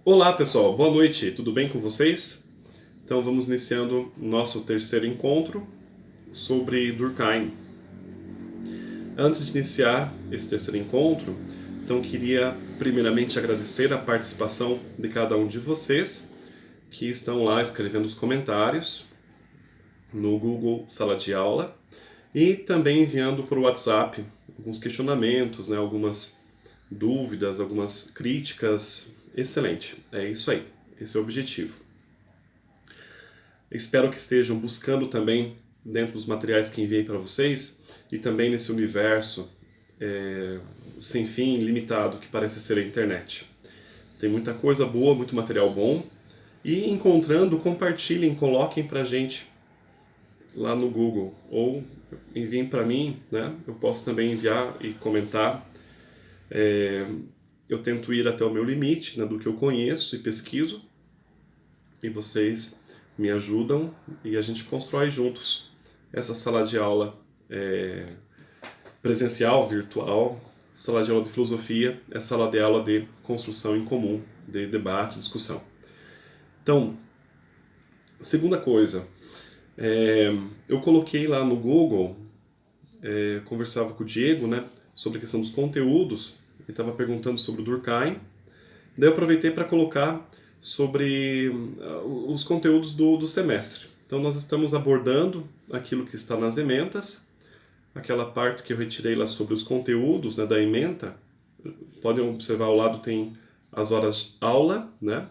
Olá pessoal, boa noite, tudo bem com vocês? Então vamos iniciando nosso terceiro encontro sobre Durkheim. Antes de iniciar esse terceiro encontro, então queria primeiramente agradecer a participação de cada um de vocês que estão lá escrevendo os comentários no Google Sala de Aula e também enviando por WhatsApp alguns questionamentos, né, algumas dúvidas, algumas críticas. Excelente, é isso aí, esse é o objetivo. Espero que estejam buscando também dentro dos materiais que enviei para vocês e também nesse universo sem fim, limitado, que parece ser a internet. Tem muita coisa boa, muito material bom e encontrando, compartilhem, coloquem pra gente lá no Google ou enviem para mim, né? Eu posso também enviar e comentar. Eu tento ir até o meu limite, né, do que eu conheço e pesquiso, e vocês me ajudam e a gente constrói juntos essa sala de aula presencial, virtual, sala de aula de filosofia, é sala de aula de construção em comum, de debate, discussão. Então, segunda coisa, eu coloquei lá no Google, conversava com o Diego, né, sobre a questão dos conteúdos, ele estava perguntando sobre o Durkheim, daí eu aproveitei para colocar sobre os conteúdos do semestre. Então nós estamos abordando aquilo que está nas ementas, aquela parte que eu retirei lá sobre os conteúdos, né, da ementa. Podem observar ao lado tem as horas aula, né?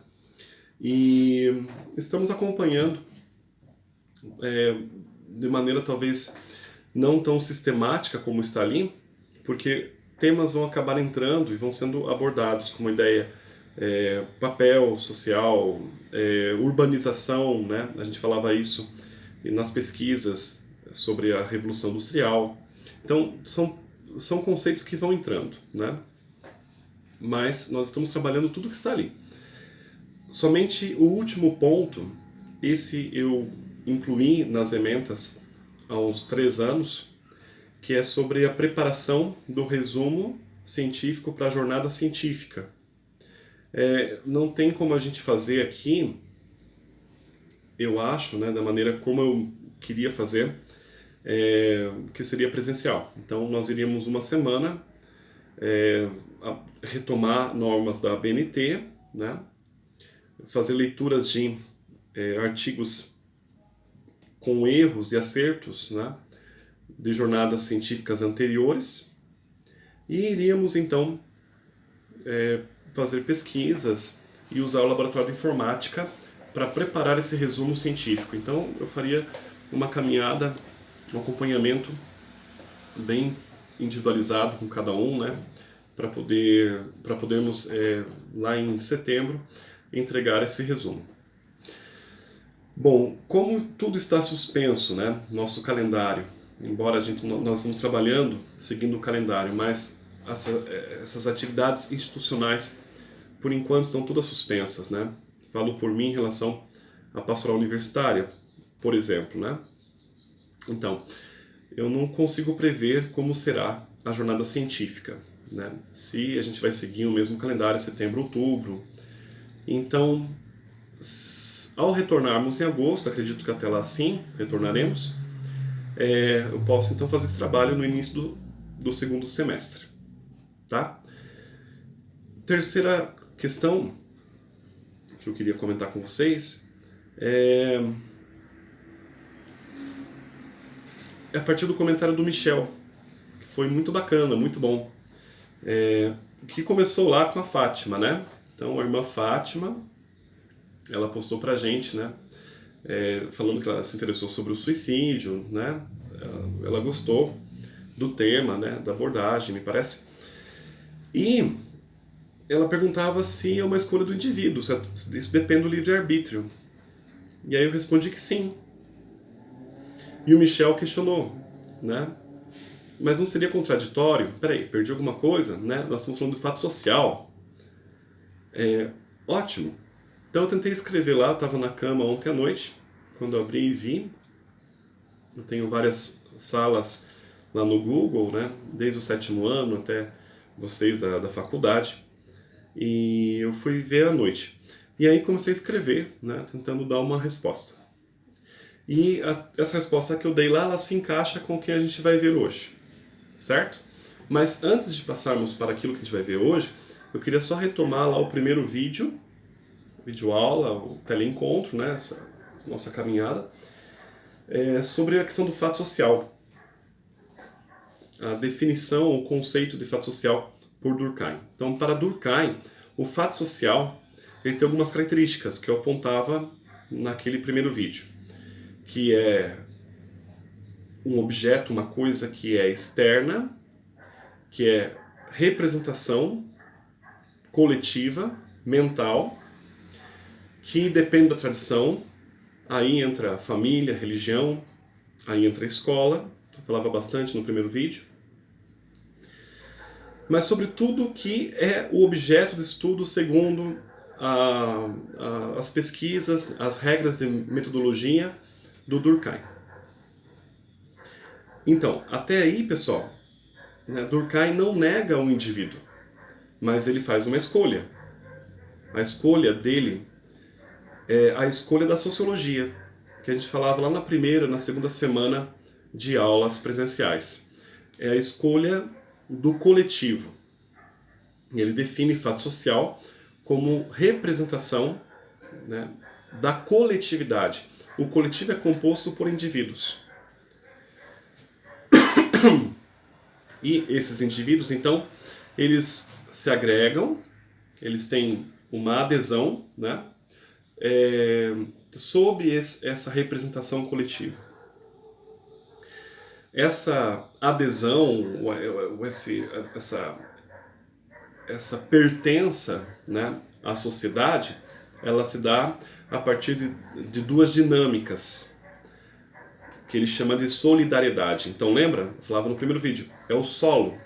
E estamos acompanhando de maneira talvez não tão sistemática como está ali, porque temas vão acabar entrando e vão sendo abordados como ideia papel social, urbanização, né? A gente falava isso nas pesquisas sobre a Revolução Industrial. Então, são conceitos que vão entrando, né? Mas nós estamos trabalhando tudo que está ali. Somente o último ponto, esse eu incluí nas ementas há uns 3 anos, que é sobre a preparação do resumo científico para a jornada científica. Não tem como a gente fazer aqui, eu acho, né, da maneira como eu queria fazer, que seria presencial. Então nós iríamos uma semana retomar normas da BNT, né, fazer leituras de artigos com erros e acertos, né, de jornadas científicas anteriores, e iríamos então fazer pesquisas e usar o laboratório de informática para preparar esse resumo científico. Então eu faria uma caminhada, um acompanhamento bem individualizado com cada um, né, para podermos lá em setembro entregar esse resumo. Bom, como tudo está suspenso, né, nosso calendário, embora nós estamos trabalhando seguindo o calendário, mas essas atividades institucionais por enquanto estão todas suspensas, né? Falo por mim em relação à pastoral universitária, por exemplo, né? Então, eu não consigo prever como será a jornada científica, né? Se a gente vai seguir o mesmo calendário, setembro, outubro. Então, ao retornarmos em agosto, acredito que até lá sim retornaremos, eu posso então fazer esse trabalho no início do segundo semestre, tá? Terceira questão que eu queria comentar com vocês é a partir do comentário do Michel, que foi muito bacana, muito bom, que começou lá com a Fátima, né? Então a irmã Fátima, ela postou pra gente, né? Falando que ela se interessou sobre o suicídio, né? Ela gostou do tema, né? Da abordagem, me parece. E ela perguntava se é uma escolha do indivíduo, se isso depende do livre-arbítrio. E aí eu respondi que sim. E o Michel questionou, né? Mas não seria contraditório? Peraí, perdi alguma coisa, né? Nós estamos falando de fato social. Ótimo. Então eu tentei escrever lá, eu estava na cama ontem à noite, quando eu abri e vi. Eu tenho várias salas lá no Google, né? Desde o 7º ano até vocês da faculdade. E eu fui ver à noite. E aí comecei a escrever, né, tentando dar uma resposta. E essa resposta que eu dei lá, ela se encaixa com o que a gente vai ver hoje, certo? Mas antes de passarmos para aquilo que a gente vai ver hoje, eu queria só retomar lá o primeiro vídeo aula, o teleencontro, né, essa nossa caminhada, sobre a questão do fato social. A definição, o conceito de fato social por Durkheim. Então, para Durkheim, o fato social ele tem algumas características que eu apontava naquele primeiro vídeo, que é um objeto, uma coisa que é externa, que é representação coletiva, mental, que depende da tradição. Aí entra família, religião, aí entra a escola, eu falava bastante no primeiro vídeo. Mas sobretudo que é o objeto de estudo segundo as pesquisas, as regras de metodologia do Durkheim. Então, até aí, pessoal, né, Durkheim não nega o indivíduo, mas ele faz uma escolha. A escolha dele é a escolha da sociologia, que a gente falava lá na primeira, na segunda semana de aulas presenciais. É a escolha do coletivo. Ele define fato social como representação, né, da coletividade. O coletivo é composto por indivíduos. E esses indivíduos, então, eles se agregam, eles têm uma adesão, né, sob essa representação coletiva. Essa adesão, essa pertença, né, à sociedade, ela se dá a partir de duas dinâmicas, que ele chama de solidariedade. Então lembra? Eu falava no primeiro vídeo. É o solo.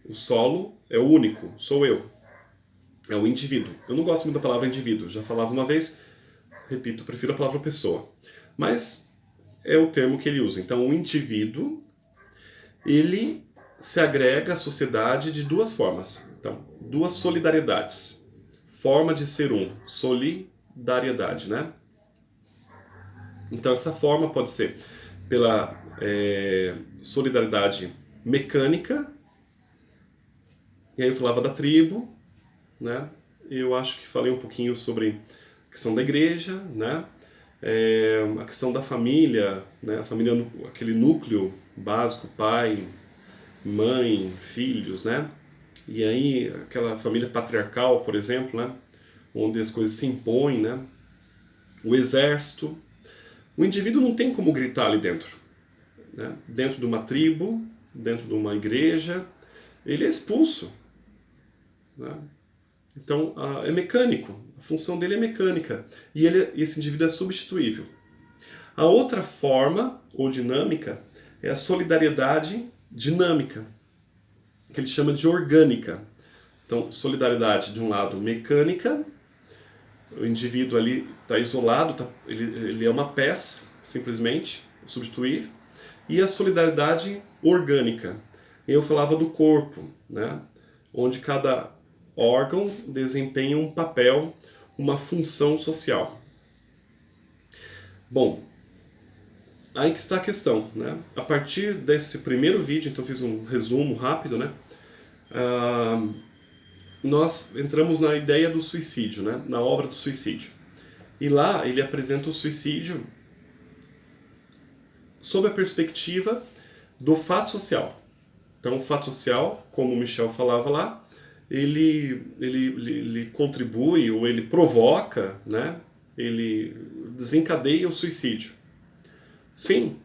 O solo é o único, sou eu. É o indivíduo. Eu não gosto muito da palavra indivíduo. Já falava uma vez, repito, prefiro a palavra pessoa. Mas é o termo que ele usa. Então o indivíduo, ele se agrega à sociedade de duas formas. Então, duas solidariedades. Forma de ser um. Solidariedade, né? Então essa forma pode ser pela solidariedade mecânica, e aí eu falava da tribo, né? Eu acho que falei um pouquinho sobre a questão da igreja, né? A questão da família, né? A família, aquele núcleo básico, pai, mãe, filhos, né? E aí aquela família patriarcal, por exemplo, né? Onde as coisas se impõem, né? O exército. O indivíduo não tem como gritar ali dentro, né? Dentro de uma tribo, dentro de uma igreja, ele é expulso, né? Então é mecânico, a função dele é mecânica e esse indivíduo é substituível. A outra forma ou dinâmica é a solidariedade dinâmica, que ele chama de orgânica. Então, solidariedade de um lado mecânica, o indivíduo ali está isolado, ele é uma peça, simplesmente, substituir. E a solidariedade orgânica. Eu falava do corpo, né? Onde cada órgão desempenha um papel, uma função social. Bom, aí que está a questão, né? A partir desse primeiro vídeo, então fiz um resumo rápido, né? Nós entramos na ideia do suicídio, né? Na obra do suicídio. E lá ele apresenta o suicídio sob a perspectiva do fato social. Então o fato social, como o Michel falava lá, ele contribui ou ele provoca, né? Ele desencadeia o suicídio. Sim.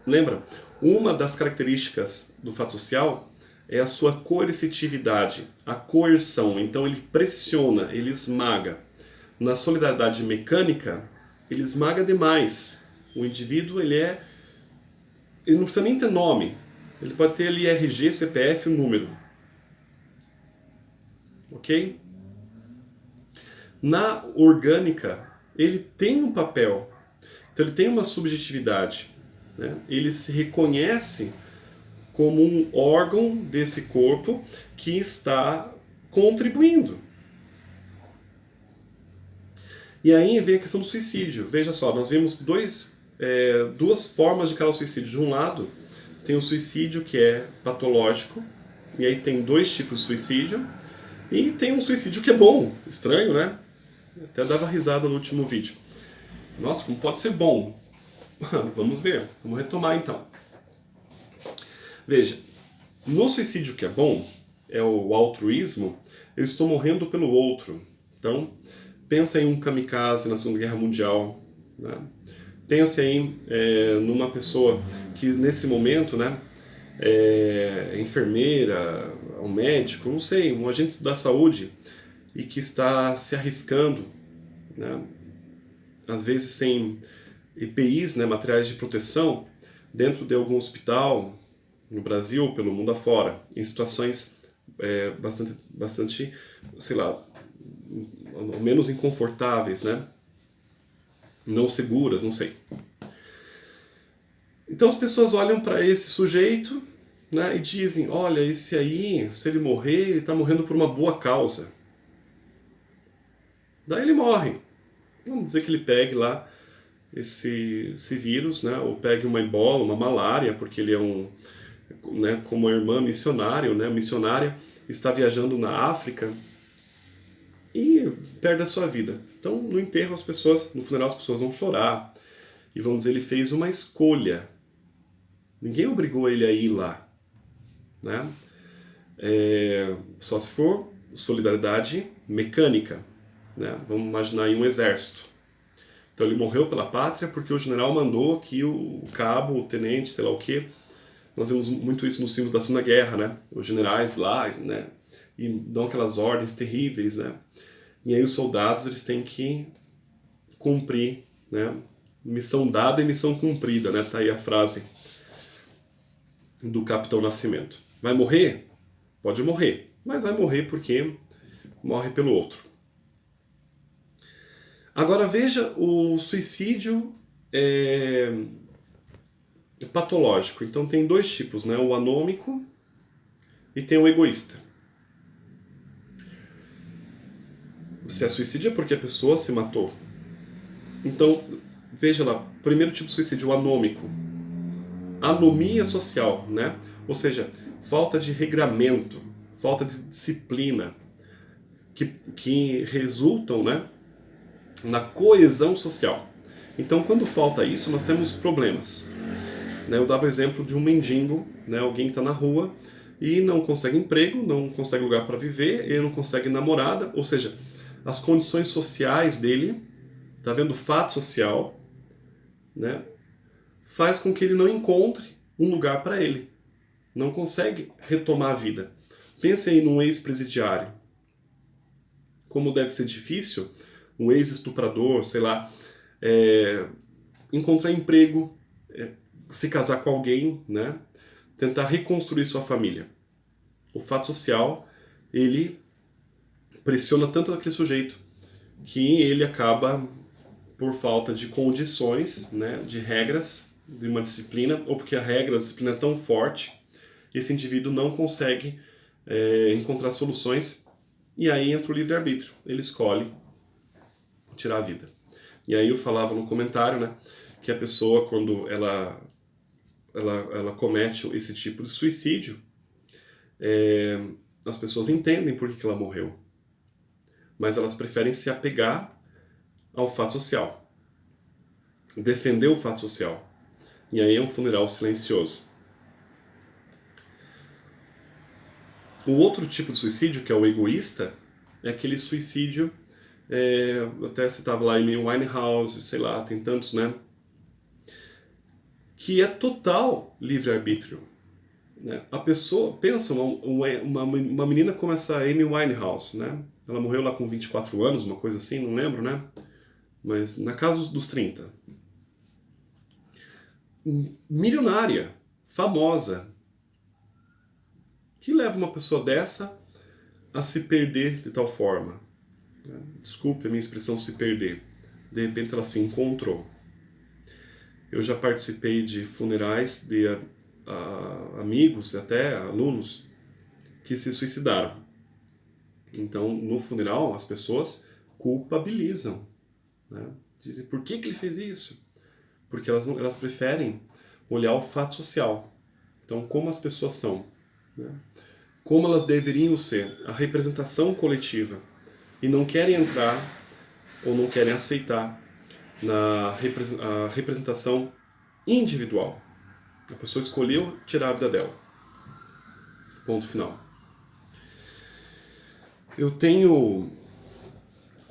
Lembra? Uma das características do fato social é a sua coercitividade, a coerção. Então ele pressiona, ele esmaga. Na solidariedade mecânica, ele esmaga demais. O indivíduo, ele não precisa nem ter nome. Ele pode ter ali RG, CPF, um número. Ok? Na orgânica, ele tem um papel. Então ele tem uma subjetividade, né? Ele se reconhece como um órgão desse corpo que está contribuindo. E aí vem a questão do suicídio. Veja só, nós vemos duas formas de calar o suicídio. De um lado, tem o suicídio que é patológico, e aí tem dois tipos de suicídio, e tem um suicídio que é bom. Estranho, né? Até dava risada no último vídeo. Nossa, como pode ser bom? Vamos ver, vamos retomar então. Veja, no suicídio que é bom, é o altruísmo, eu estou morrendo pelo outro. Então, pensa em um kamikaze na Segunda Guerra Mundial, né? Pensa aí numa pessoa que nesse momento, né, é enfermeira, um médico, não sei, um agente da saúde e que está se arriscando, né, às vezes sem EPIs, né, materiais de proteção, dentro de algum hospital no Brasil, pelo mundo afora, em situações bastante, sei lá, menos inconfortáveis, né? Não seguras, não sei. Então as pessoas olham para esse sujeito, né, e dizem, olha, esse aí, se ele morrer, ele está morrendo por uma boa causa. Daí ele morre. Vamos dizer que ele pegue lá esse vírus, né, ou pegue uma ebola, uma malária, porque ele é né, como a irmã missionária, né, missionária, está viajando na África e perde a sua vida. Então, no enterro, no funeral, as pessoas vão chorar e vão dizer, ele fez uma escolha. Ninguém obrigou ele a ir lá, né? Só se for solidariedade mecânica, né? Vamos imaginar aí um exército. Então ele morreu pela pátria porque o general mandou que o cabo, o tenente, sei lá o quê. Nós vemos muito isso nos filmes da Segunda Guerra, né? Os generais lá, né? E dão aquelas ordens terríveis, né? E aí os soldados, eles têm que cumprir, né? Missão dada e missão cumprida, né? Tá aí a frase do Capitão Nascimento. Vai morrer? Pode morrer, mas vai morrer porque morre pelo outro. Agora veja o suicídio patológico. Então tem dois tipos, né? O anômico e tem o egoísta. Se é suicídio é porque a pessoa se matou. Então, veja lá, primeiro tipo de suicídio, o anômico. Anomia social, né? Ou seja, falta de regramento, falta de disciplina, que resultam, né, na coesão social. Então, quando falta isso, nós temos problemas. Né? Eu dava o exemplo de um mendigo, né? Alguém que está na rua e não consegue emprego, não consegue lugar para viver, ele não consegue namorada, ou seja, as condições sociais dele, tá vendo, o fato social, né, faz com que ele não encontre um lugar para ele. Não consegue retomar a vida. Pense aí num ex-presidiário. Como deve ser difícil um ex-estuprador, sei lá, encontrar emprego, se casar com alguém, né, tentar reconstruir sua família. O fato social, ele pressiona tanto aquele sujeito que ele acaba, por falta de condições, né, de regras, de uma disciplina, ou porque a disciplina é tão forte, esse indivíduo não consegue encontrar soluções, e aí entra o livre-arbítrio. Ele escolhe tirar a vida. E aí eu falava no comentário, né, que a pessoa, quando ela comete esse tipo de suicídio, as pessoas entendem por que ela morreu, mas elas preferem se apegar ao fato social, defender o fato social. E aí é um funeral silencioso. O outro tipo de suicídio, que é o egoísta, é aquele suicídio, até citava lá Amy Winehouse, sei lá, tem tantos, né? Que é total livre-arbítrio. Né? A pessoa, pensa, uma menina como essa Amy Winehouse, né? Ela morreu lá com 24 anos, uma coisa assim, não lembro, né? Mas na casa dos 30. Milionária, famosa, que leva uma pessoa dessa a se perder de tal forma. Desculpe a minha expressão, se perder. De repente ela se encontrou. Eu já participei de funerais de amigos, até alunos, que se suicidaram. Então, no funeral, as pessoas culpabilizam, né? Dizem, por que ele fez isso? Porque elas preferem olhar o fato social. Então, como as pessoas são, né? Como elas deveriam ser, a representação coletiva. E não querem entrar ou não querem aceitar a representação individual. A pessoa escolheu tirar a vida dela. Ponto final. Eu tenho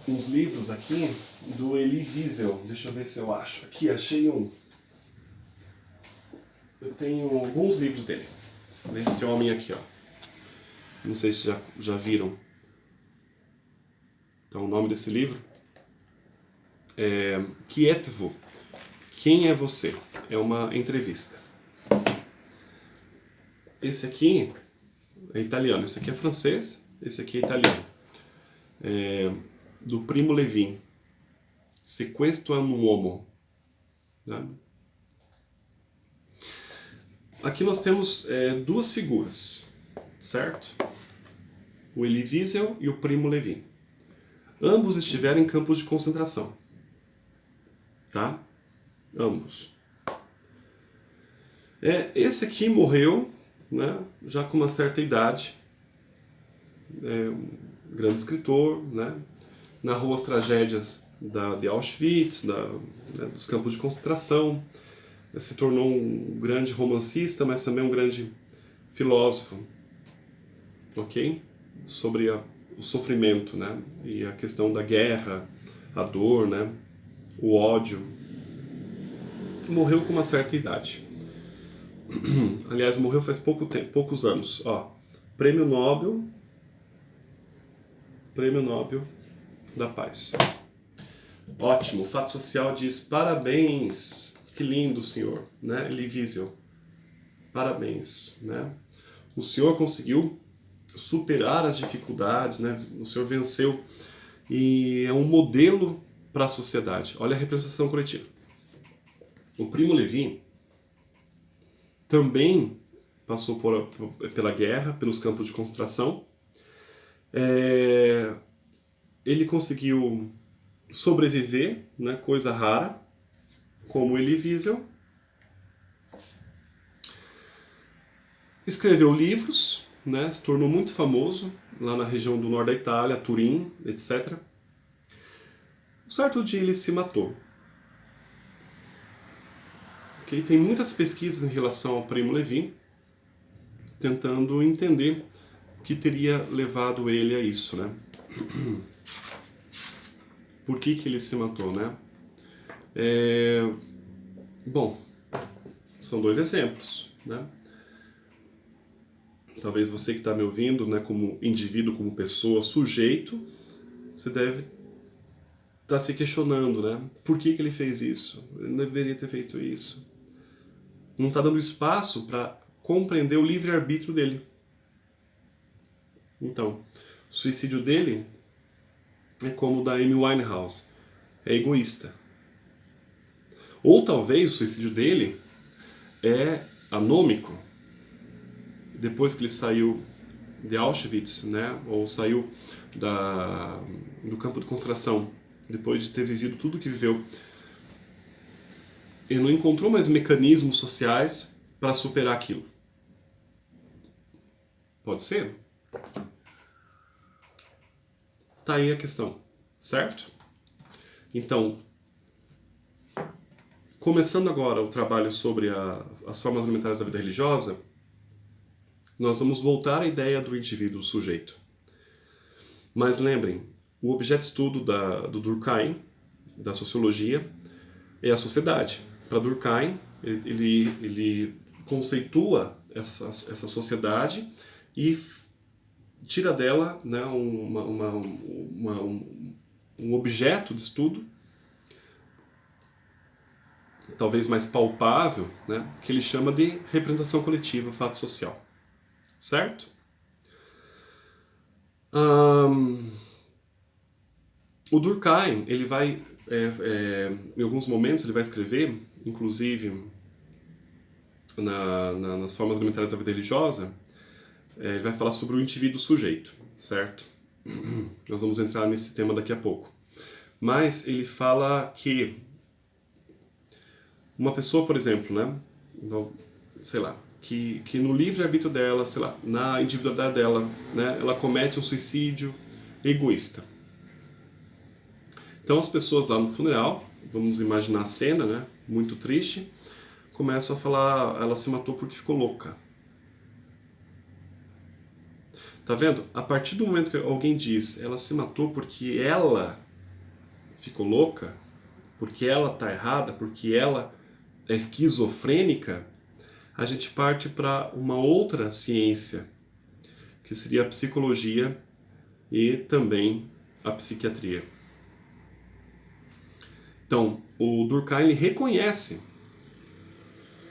uns livros aqui do Elie Wiesel. Deixa eu ver se eu acho. Aqui, achei um. Eu tenho alguns livros dele. Desse homem aqui, ó. Não sei se já viram. Então, o nome desse livro é Quietvo. Quem é você? É uma entrevista. Esse aqui é italiano, esse aqui é francês, esse aqui é italiano. Do Primo Levi. Se questo è un uomo. Né? Aqui nós temos duas figuras, certo? O Elie Wiesel e o Primo Levi. Ambos estiveram em campos de concentração. Tá? Ambos. Esse aqui morreu, né, já com uma certa idade. Um grande escritor, né? Narrou as tragédias de Auschwitz, dos campos de concentração. Se tornou um grande romancista, mas também um grande filósofo, ok? Sobre o sofrimento, né? E a questão da guerra, a dor, né? O ódio. Morreu com uma certa idade. Aliás, morreu faz poucos anos. Ó, Prêmio Nobel da Paz. Ótimo, o Fato Social diz parabéns, que lindo senhor, né? Elie Wiesel, parabéns, né? O senhor conseguiu superar as dificuldades, né? O senhor venceu e é um modelo para a sociedade. Olha a representação coletiva. O Primo Levi também passou pela guerra, pelos campos de concentração. Ele conseguiu sobreviver, né, coisa rara, como Elie Wiesel. Escreveu livros, né, se tornou muito famoso lá na região do norte da Itália, Turim, etc. Um certo dia ele se matou. Okay? Tem muitas pesquisas em relação ao Primo Levi, tentando entender o que teria levado ele a isso, né? Por que ele se matou, né? Bom, são dois exemplos, né? Talvez você que está me ouvindo, né, como indivíduo, como pessoa, sujeito, você deve estar se questionando, né? Por que ele fez isso? Ele não deveria ter feito isso. Não está dando espaço para compreender o livre-arbítrio dele. Então, o suicídio dele é como o da Amy Winehouse. É egoísta. Ou talvez o suicídio dele é anômico. Depois que ele saiu de Auschwitz, né, ou saiu do campo de concentração, depois de ter vivido tudo o que viveu, ele não encontrou mais mecanismos sociais para superar aquilo. Pode ser? Tá aí a questão, certo? Então, começando agora o trabalho sobre as formas elementares da vida religiosa, nós vamos voltar à ideia do indivíduo, do sujeito. Mas lembrem, o objeto de estudo do Durkheim, da sociologia, é a sociedade. Para Durkheim, ele conceitua essa sociedade e tira dela, né, um objeto de estudo, talvez mais palpável, né, que ele chama de representação coletiva, fato social. Certo? O Durkheim, ele vai, em alguns momentos, ele vai escrever, inclusive nas formas elementares da vida religiosa, ele vai falar sobre o indivíduo sujeito, certo? Nós vamos entrar nesse tema daqui a pouco. Mas ele fala que uma pessoa, por exemplo, né, então, sei lá, que no livre-arbítrio dela, sei lá, na individualidade dela, né, ela comete um suicídio egoísta. Então as pessoas lá no funeral, vamos imaginar a cena, né, muito triste, começam a falar, ela se matou porque ficou louca. Tá vendo? A partir do momento que alguém diz, ela se matou porque ela ficou louca, porque ela tá errada, porque ela é esquizofrênica, a gente parte para uma outra ciência, que seria a psicologia e também a psiquiatria. Então, o Durkheim ele reconhece,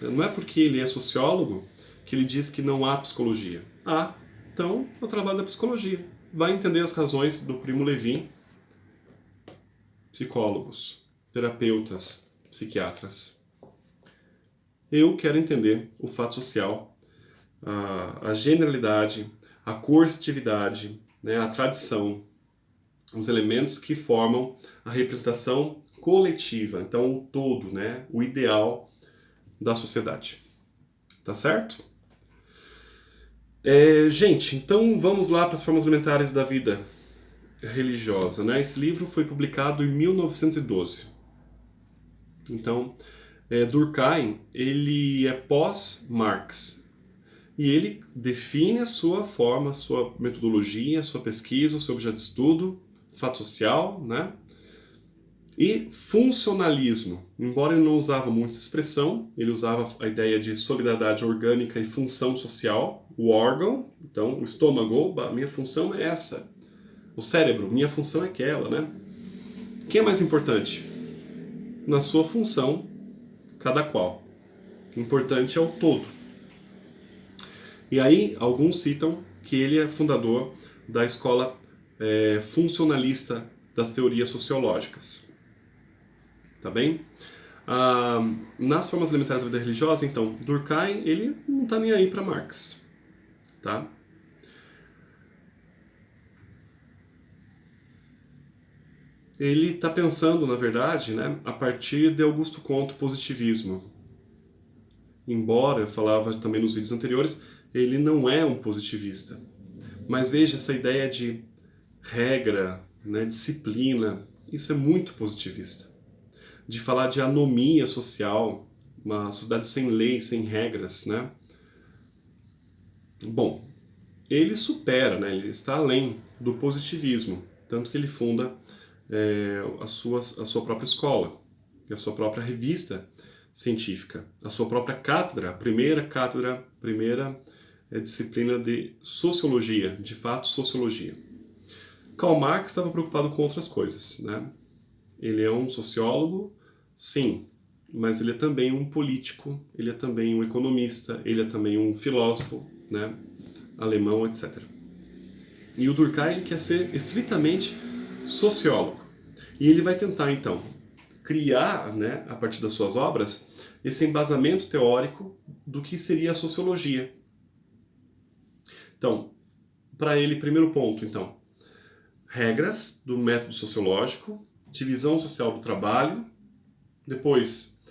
não é porque ele é sociólogo que ele diz que não há psicologia. Há, então, é o trabalho da psicologia. Vai entender as razões do Primo Levi, psicólogos, terapeutas, psiquiatras. Eu quero entender o fato social, a generalidade, a coercitividade, né, a tradição, os elementos que formam a representação coletiva, então o todo, né, o ideal da sociedade. Tá certo? Gente, então vamos lá para as formas elementares da vida religiosa. Né? Esse livro foi publicado em 1912. Então, Durkheim ele é pós-Marx. E ele define a sua forma, a sua metodologia, a sua pesquisa, o seu objeto de estudo, fato social, né? E funcionalismo. Embora ele não usava muito essa expressão, ele usava a ideia de solidariedade orgânica e função social, o órgão, então o estômago, a minha função é essa. O cérebro, minha função é aquela, né? Quem é mais importante? Na sua função, cada qual. O importante é o todo. E aí, alguns citam que ele é fundador da escola funcionalista das teorias sociológicas. Tá bem? Nas formas elementares da vida religiosa, então, Durkheim, ele não está nem aí para Marx. Tá? Ele está pensando, na verdade, né, a partir de Augusto Comte, positivismo. Embora, eu falava também nos vídeos anteriores, ele não é um positivista. Mas veja, essa ideia de regra, né, disciplina, isso é muito positivista. De falar de anomia social, uma sociedade sem leis, sem regras, né? Bom, ele supera, né, ele está além do positivismo, tanto que ele funda a sua própria escola, a sua própria revista científica, a sua própria cátedra, a primeira disciplina de sociologia, de fato sociologia. Karl Marx estava preocupado com outras coisas, né? Ele é um sociólogo, sim, mas ele é também um político, ele é também um economista, ele é também um filósofo, né? Alemão, etc. E o Durkheim quer ser estritamente sociólogo. E ele vai tentar, então, criar, né, a partir das suas obras, esse embasamento teórico do que seria a sociologia. Então, para ele, primeiro ponto, então, regras do método sociológico, divisão social do trabalho, depois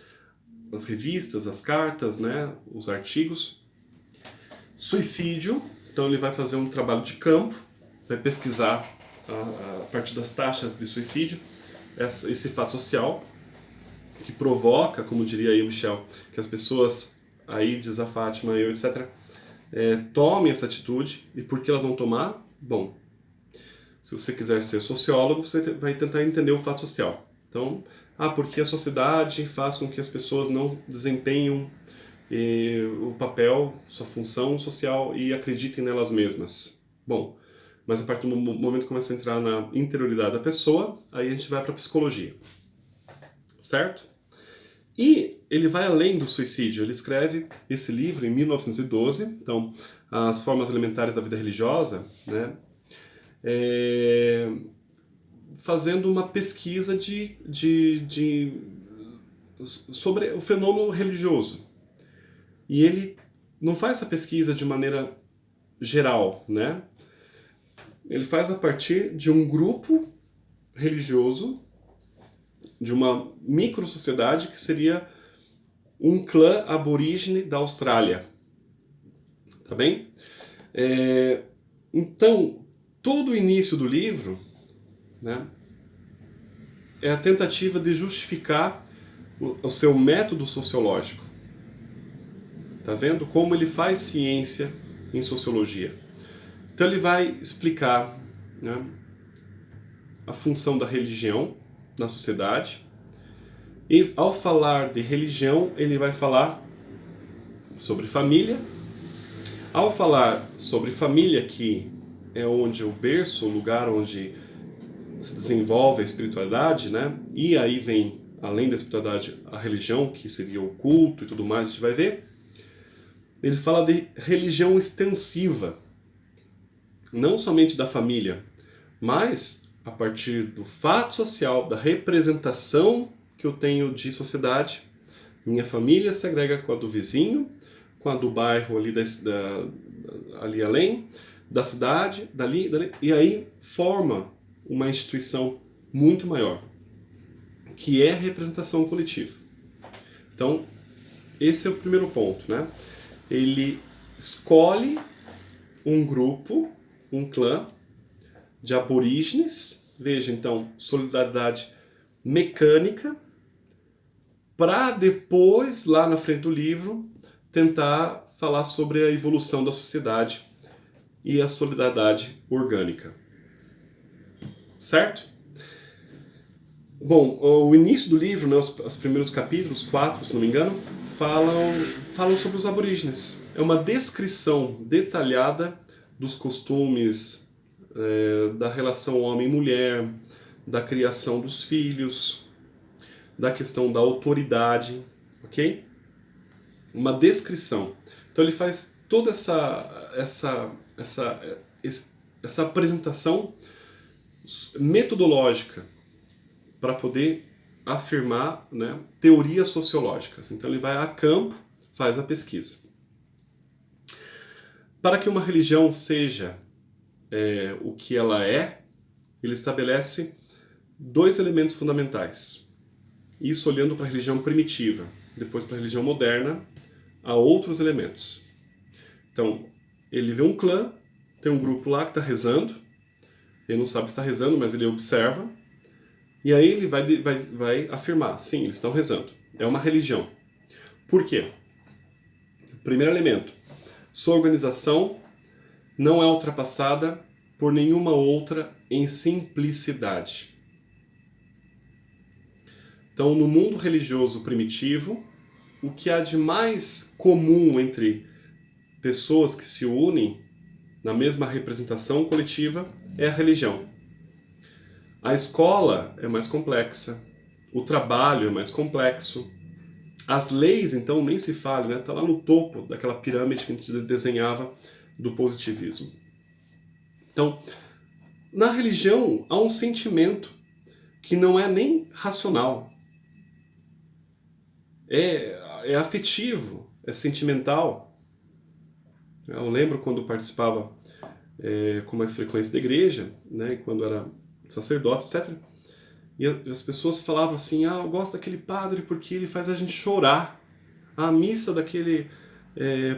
as revistas, as cartas, né, os artigos, suicídio, então ele vai fazer um trabalho de campo, vai pesquisar a partir das taxas de suicídio esse fato social que provoca, como diria aí o Michel, que as pessoas, aí diz a Fátima, eu, etc., tomem essa atitude. E por que elas vão tomar? Bom, se você quiser ser sociólogo, você vai tentar entender o fato social. Então, porque a sociedade faz com que as pessoas não desempenhem o papel, sua função social e acreditem nelas mesmas. Bom, mas a partir do momento que começa a entrar na interioridade da pessoa, aí a gente vai para a psicologia. Certo? E ele vai além do suicídio. Ele escreve esse livro em 1912, então, As Formas Elementares da Vida Religiosa, né? Fazendo uma pesquisa sobre o fenômeno religioso. E ele não faz essa pesquisa de maneira geral, né? ele faz a partir de um grupo religioso, de uma micro-sociedade que seria um clã aborígene da Austrália. Tá bem? Então, todo o início do livro, né, é a tentativa de justificar o seu método sociológico. Tá vendo? Como ele faz ciência em sociologia. Então ele vai explicar, né, a função da religião na sociedade. E ao falar de religião, ele vai falar sobre família. Ao falar sobre família, que é onde o berço, o lugar onde se desenvolve a espiritualidade, né? E aí vem, além da espiritualidade, a religião, que seria o culto e tudo mais, a gente vai ver. Ele fala de religião extensiva, não somente da família, mas a partir do fato social, da representação que eu tenho de sociedade. Minha família se agrega com a do vizinho, com a do bairro ali, ali além, da cidade, dali, e aí forma uma instituição muito maior, que é a representação coletiva. Então, esse é o primeiro ponto, né? Ele escolhe um grupo, um clã de aborígenes, veja então, solidariedade mecânica, para depois, lá na frente do livro, tentar falar sobre a evolução da sociedade e a solidariedade orgânica. Certo? Bom, o início do livro, né, os primeiros capítulos, 4, se não me engano, falam sobre os aborígenes. É uma descrição detalhada dos costumes, da relação homem-mulher, da criação dos filhos, da questão da autoridade, ok? Uma descrição. Então ele faz toda essa apresentação metodológica para poder afirmar, né, teorias sociológicas. Então ele vai a campo, faz a pesquisa. Para que uma religião seja o que ela é, ele estabelece 2 elementos fundamentais. Isso olhando para a religião primitiva, depois para a religião moderna, há outros elementos. Então, ele vê um clã, tem um grupo lá que está rezando, ele não sabe se está rezando, mas ele observa, e aí ele vai afirmar, sim, eles estão rezando. É uma religião. Por quê? Primeiro elemento, sua organização não é ultrapassada por nenhuma outra em simplicidade. Então, no mundo religioso primitivo, o que há de mais comum entre pessoas que se unem na mesma representação coletiva é a religião. A escola é mais complexa, o trabalho é mais complexo, as leis, então, nem se fala, né? Está lá no topo daquela pirâmide que a gente desenhava do positivismo. Então, na religião há um sentimento que não é nem racional. É afetivo, é sentimental. Eu lembro quando participava com mais frequência da igreja, né, quando era sacerdote, etc. E as pessoas falavam assim, eu gosto daquele padre porque ele faz a gente chorar. A missa daquele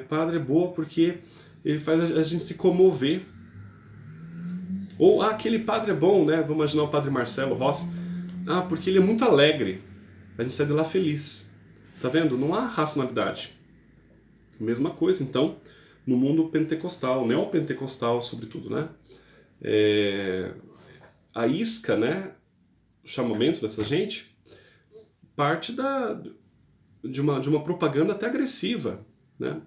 padre é boa porque ele faz a gente se comover. Ou, aquele padre é bom, né? Vamos imaginar o padre Marcelo Rossi. Porque ele é muito alegre. A gente sai de lá feliz. Tá vendo? Não há racionalidade. Mesma coisa, então, no mundo pentecostal, neopentecostal, sobretudo, né? A isca, né? O chamamento dessa gente parte de uma propaganda até agressiva, né?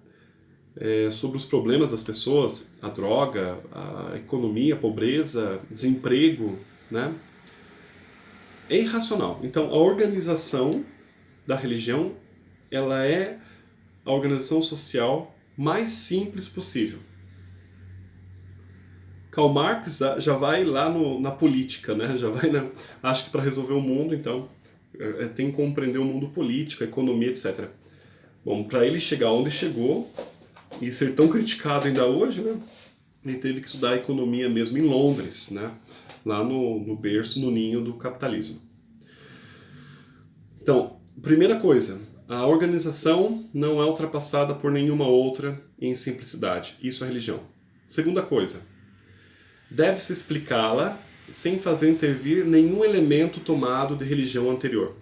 Sobre os problemas das pessoas, a droga, a economia, a pobreza, desemprego, né? É irracional. Então, a organização da religião, ela é a organização social mais simples possível. Karl Marx já vai lá na política, né? Já vai acho que para resolver o mundo, então, tem que compreender o mundo político, a economia, etc. Bom, para ele chegar onde chegou e ser tão criticado ainda hoje, né? ele teve que estudar economia mesmo em Londres, né? Lá no berço, no ninho do capitalismo. Então, primeira coisa, a organização não é ultrapassada por nenhuma outra em simplicidade. Isso é religião. Segunda coisa, deve-se explicá-la sem fazer intervir nenhum elemento tomado de religião anterior.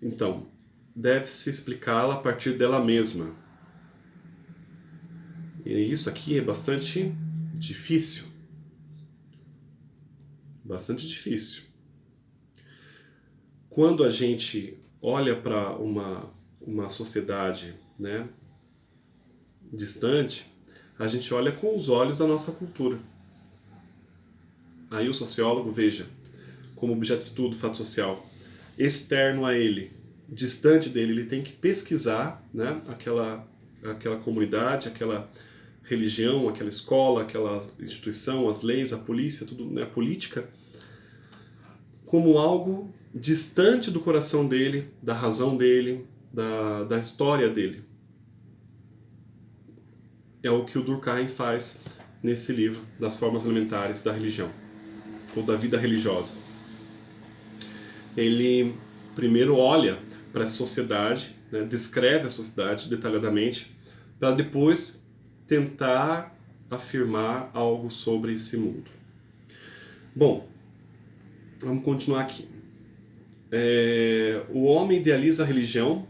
Então, deve-se explicá-la a partir dela mesma. E isso aqui é bastante difícil. Bastante difícil. Quando a gente olha para uma sociedade, né, distante, a gente olha com os olhos da nossa cultura. Aí o sociólogo, veja, como objeto de estudo, fato social, externo a ele, distante dele, ele tem que pesquisar, né, aquela comunidade, aquela religião, aquela escola, aquela instituição, as leis, a polícia, tudo, né, a política, como algo distante do coração dele, da razão dele, da história dele. É o que o Durkheim faz nesse livro das formas elementares da religião, ou da vida religiosa. Ele primeiro olha para a sociedade, né, descreve a sociedade detalhadamente, para depois tentar afirmar algo sobre esse mundo. Bom, vamos continuar aqui. O homem idealiza a religião,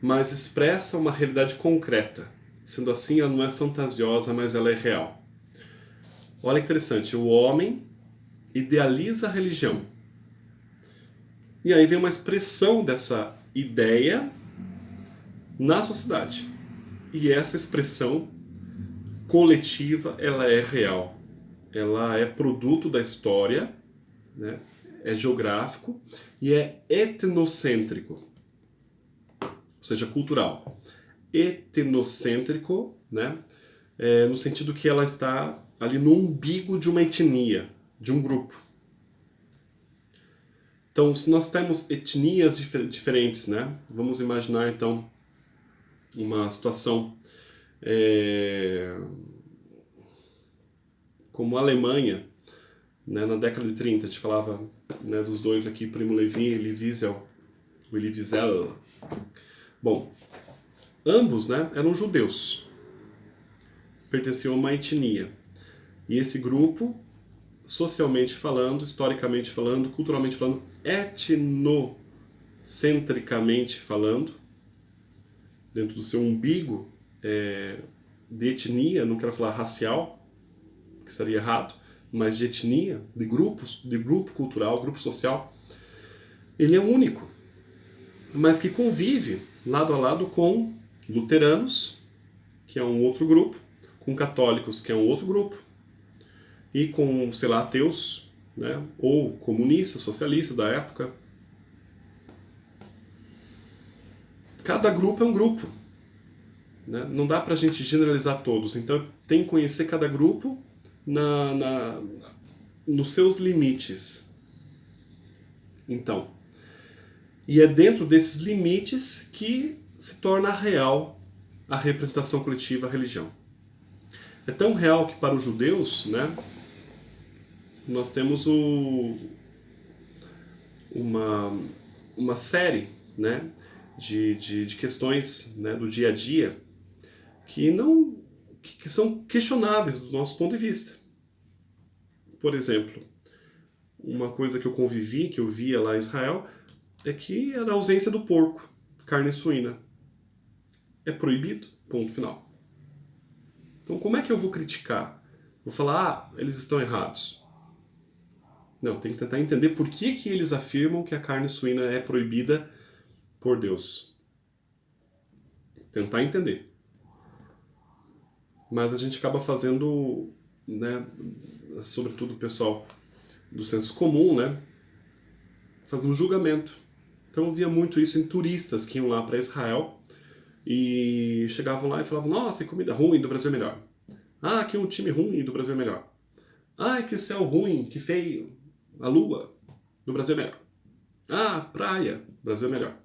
mas expressa uma realidade concreta. Sendo assim, ela não é fantasiosa, mas ela é real. Olha que interessante, o homem idealiza a religião. E aí vem uma expressão dessa ideia na sociedade. E essa expressão coletiva, ela é real. Ela é produto da história, né? É geográfico e é etnocêntrico, ou seja, cultural. Etnocêntrico, né? No sentido que ela está ali no umbigo de uma etnia, de um grupo. Então, se nós temos etnias diferentes, né? Vamos imaginar, então, uma situação como a Alemanha, né? Na década de 30, a gente falava, né, dos dois aqui, Primo Levi e Elie Wiesel. Bom, ambos, né, eram judeus, pertenciam a uma etnia. E esse grupo, socialmente falando, historicamente falando, culturalmente falando, etnocentricamente falando, dentro do seu umbigo de etnia, não quero falar racial, que estaria errado, mas de etnia, de grupos, de grupo cultural, grupo social, ele é único, mas que convive lado a lado com luteranos, que é um outro grupo, com católicos, que é um outro grupo, e com, sei lá, ateus, né, ou comunistas, socialistas da época. Cada grupo é um grupo, né? Não dá pra gente generalizar todos, então tem que conhecer cada grupo nos seus limites. Então, e é dentro desses limites que se torna real a representação coletiva, a religião. É tão real que para os judeus, né, nós temos uma série, né, de questões, né, do dia a dia que são questionáveis do nosso ponto de vista. Por exemplo, uma coisa que eu convivi, que eu via lá em Israel, é que era a ausência do porco, carne suína. É proibido, ponto final. Então como é que eu vou criticar? Vou falar, eles estão errados. Não, tem que tentar entender por que eles afirmam que a carne suína é proibida por Deus. Tentar entender. Mas a gente acaba fazendo, né, sobretudo o pessoal do senso comum, né, fazendo julgamento. Então eu via muito isso em turistas que iam lá para Israel e chegavam lá e falavam: nossa, que comida ruim, do Brasil é melhor. Ah, aqui é um time ruim, do Brasil é melhor. Ah, que céu ruim, que feio, a lua, do Brasil é melhor. Ah, praia, do Brasil é melhor.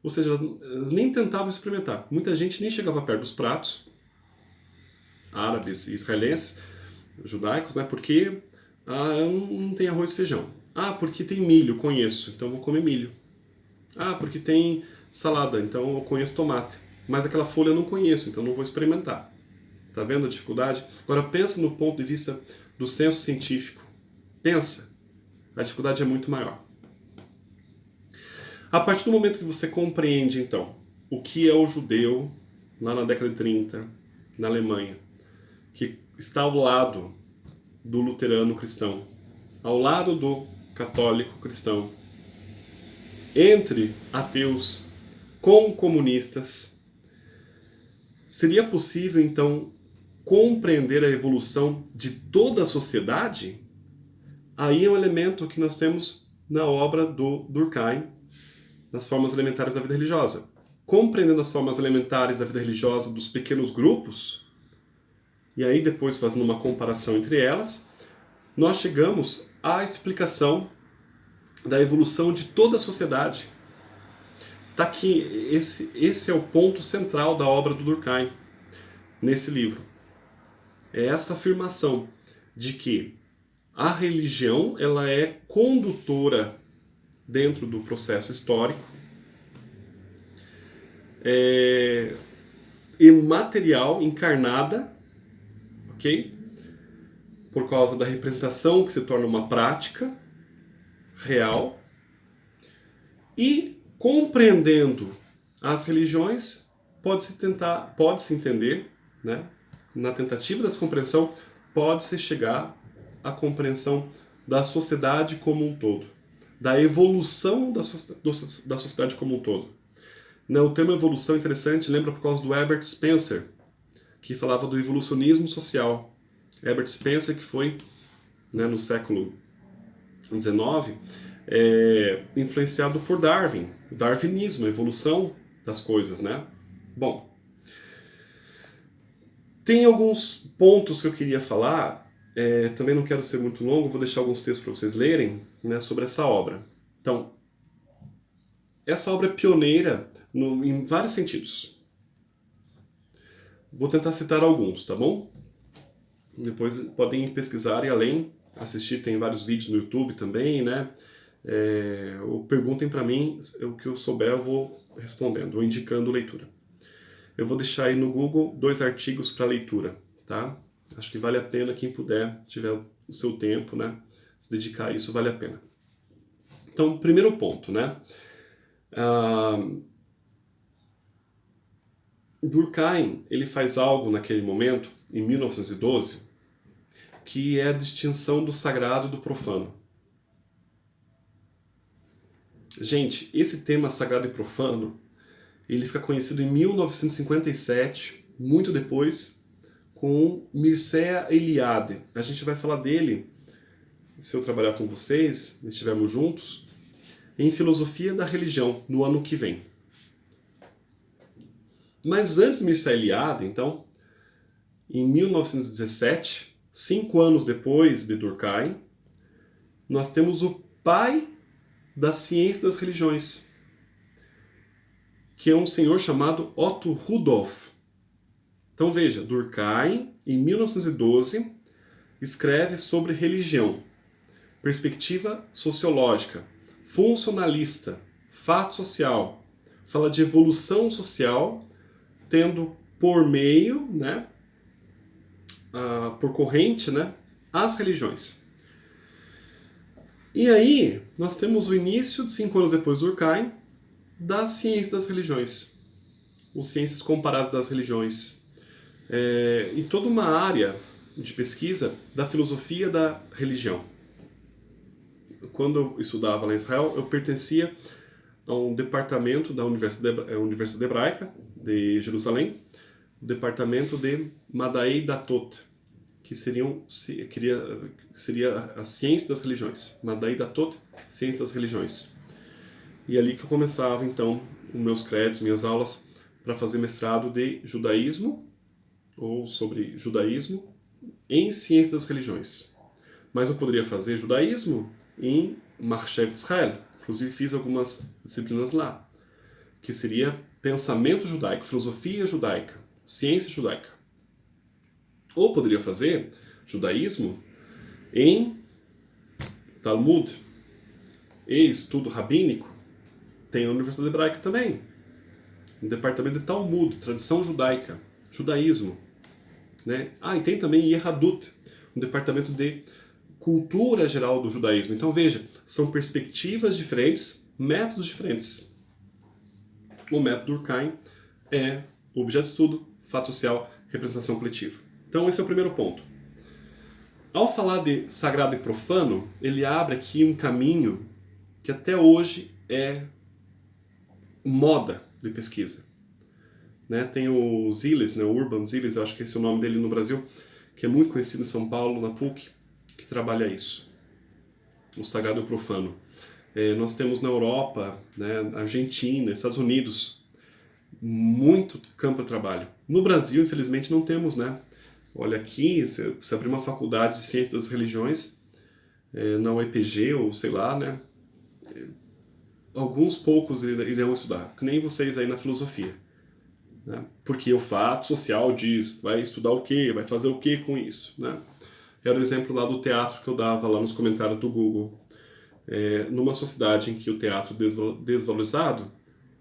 Ou seja, elas nem tentavam experimentar. Muita gente nem chegava perto dos pratos árabes e israelenses, judaicos, né? Porque não tem arroz e feijão. Ah, porque tem milho, conheço, então eu vou comer milho. Ah, porque tem salada, então eu conheço tomate. Mas aquela folha eu não conheço, então não vou experimentar. Tá vendo a dificuldade? Agora pensa no ponto de vista do senso científico. Pensa. A dificuldade é muito maior. A partir do momento que você compreende, então, o que é o judeu, lá na década de 30, na Alemanha, que está ao lado do luterano cristão, ao lado do católico cristão, entre ateus com comunistas, seria possível, então, compreender a evolução de toda a sociedade? Aí é um elemento que nós temos na obra do Durkheim, nas formas elementares da vida religiosa. Compreendendo as formas elementares da vida religiosa dos pequenos grupos, e aí depois fazendo uma comparação entre elas, nós chegamos à explicação da evolução de toda a sociedade. Tá aqui, esse é o ponto central da obra do Durkheim, nesse livro. É essa afirmação de que a religião ela é condutora dentro do processo histórico, imaterial, encarnada, ok? Por causa da representação que se torna uma prática real, e compreendendo as religiões pode-se entender, né? Na tentativa dessa compreensão, pode-se chegar à compreensão da sociedade como um todo, da evolução da sociedade como um todo. O termo evolução é interessante, lembra por causa do Herbert Spencer, que falava do evolucionismo social. Herbert Spencer, que foi, né, no século XIX, influenciado por Darwin, o darwinismo, a evolução das coisas, né? Bom, tem alguns pontos que eu queria falar, também não quero ser muito longo, vou deixar alguns textos para vocês lerem, né, sobre essa obra. Então, essa obra é pioneira em vários sentidos. Vou tentar citar alguns, tá bom? Depois podem pesquisar e além, assistir, tem vários vídeos no YouTube também, né? Ou perguntem para mim, o que eu souber eu vou respondendo, ou indicando leitura. Eu vou deixar aí no Google 2 artigos para leitura, tá? Acho que vale a pena quem puder, tiver o seu tempo, né? Se dedicar a isso, vale a pena. Então, primeiro ponto, né? Durkheim, ele faz algo naquele momento, em 1912, que é a distinção do sagrado e do profano. Gente, esse tema sagrado e profano, ele fica conhecido em 1957, muito depois, com Mircea Eliade. A gente vai falar dele, se eu trabalhar com vocês, e estivermos juntos, em Filosofia da Religião, no ano que vem. Mas antes de Mircea Eliade, então, em 1917, 5 anos depois de Durkheim, nós temos o pai da ciência das religiões, que é um senhor chamado Otto Rudolph. Então veja, Durkheim, em 1912, escreve sobre religião, perspectiva sociológica, funcionalista, fato social, fala de evolução social, tendo por meio, né, por corrente, né, as religiões. E aí, nós temos o início, de 5 anos depois do Durkheim, da ciência das religiões, ou ciências comparadas das religiões, e toda uma área de pesquisa da filosofia da religião. Quando eu estudava lá em Israel, eu pertencia a um departamento da Universidade Hebraica de Jerusalém, o departamento de Madai Datot, que seria a ciência das religiões. Madai Datot, ciência das religiões. E ali que eu começava, então, os meus créditos, minhas aulas, para fazer mestrado de judaísmo, ou sobre judaísmo, em ciência das religiões. Mas eu poderia fazer judaísmo em Mahshev Israel. Inclusive fiz algumas disciplinas lá, que seria pensamento judaico, filosofia judaica, ciência judaica. Ou poderia fazer judaísmo em Talmud e estudo rabínico. Tem a Universidade Hebraica também. Um departamento de Talmud, tradição judaica, judaísmo. Né? E tem também Yehadut, um departamento de cultura geral do judaísmo. Então veja, são perspectivas diferentes, métodos diferentes. O método Durkheim é objeto de estudo, fato social, representação coletiva. Então esse é o primeiro ponto. Ao falar de sagrado e profano, ele abre aqui um caminho que até hoje é moda de pesquisa. Né? Tem o Ziles, né? O Urban Ziles, eu acho que esse é o nome dele no Brasil, que é muito conhecido em São Paulo, na PUC, que trabalha isso, o sagrado e o profano. Nós temos na Europa, né, Argentina, Estados Unidos, muito campo de trabalho. No Brasil, infelizmente, não temos, né? Olha aqui, se abrir uma faculdade de Ciências das Religiões, na UEPG ou sei lá, né? Alguns poucos irão estudar, que nem vocês aí na filosofia. Né? Porque o fato social diz, vai estudar o quê, vai fazer o quê com isso, né? Era o exemplo lá do teatro que eu dava lá nos comentários do Google. Numa sociedade em que o teatro é desvalorizado,